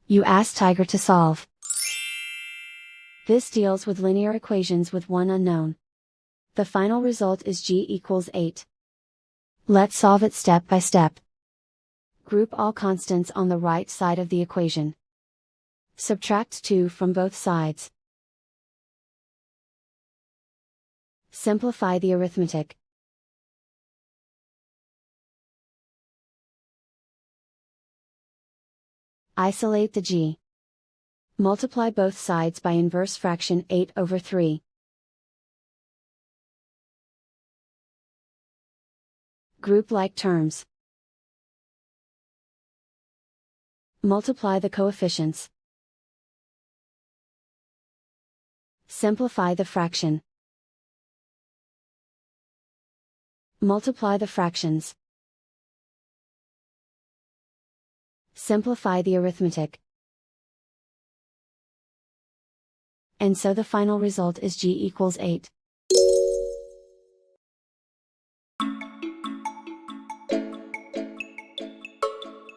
You ask Tiger to solve. This deals with linear equations with one unknown. The final result is g equals 8. Let's solve it step by step. Group all constants on the right side of the equation. Subtract 2 from both sides. Simplify the arithmetic. Isolate the g. Multiply both sides by inverse fraction 8/3. Group like terms. Multiply the coefficients. Simplify the fraction. Multiply the fractions. Simplify the arithmetic. And so the final result is g equals 8.